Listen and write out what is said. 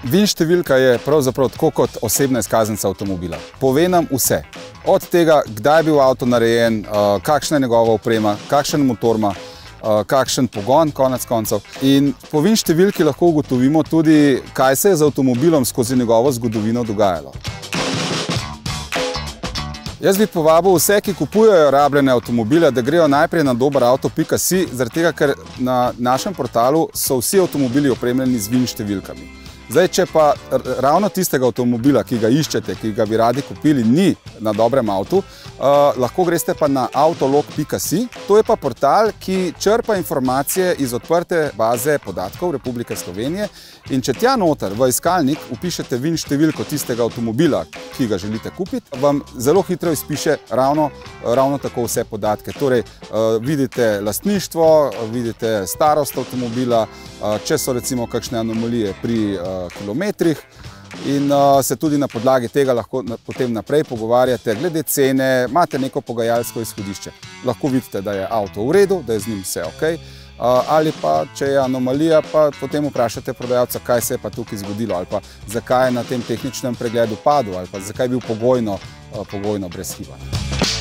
VIN številka je pravzaprav tako kot osebna izkaznica avtomobila. Pove nam vse. Od tega, kdaj je bil avto narejen, kakšna je njegova oprema, kakšen motor ima, kakšen pogon, konec koncev. In po VIN številki lahko ugotovimo tudi, kaj se je z avtomobilom skozi njegovo zgodovino dogajalo. Jaz bi povabil vse, ki kupujejo rabljene avtomobile, da grejo najprej na doberauto.si, zaradi tega, ker na našem portalu so vsi avtomobili opremljeni z VIN številkami. Zdaj, če pa ravno tistega avtomobila, ki ga iščete, ki ga bi radi kupili, ni na dobrem avtu, lahko greste pa na autolog.si. To je pa portal, ki črpa informacije iz odprte baze podatkov Republike Slovenije. In če tja noter v iskalnik vpišete VIN številko tistega avtomobila, ki ga želite kupiti, vam zelo hitro izpiše ravno tako vse podatke. Torej, vidite lastništvo, vidite starost avtomobila, če so recimo kakšne anomalije pri kilometrih, in se tudi na podlagi tega lahko potem naprej pogovarjate glede cene, imate neko pogajalsko izhodišče. Lahko vidite, da je avto v redu, da je z njim vse ok, ali pa, če je anomalija, pa potem vprašate prodajalca, kaj se je pa tukaj zgodilo, ali pa zakaj je na tem tehničnem pregledu padel, ali pa zakaj je bil pogojno brezhiben.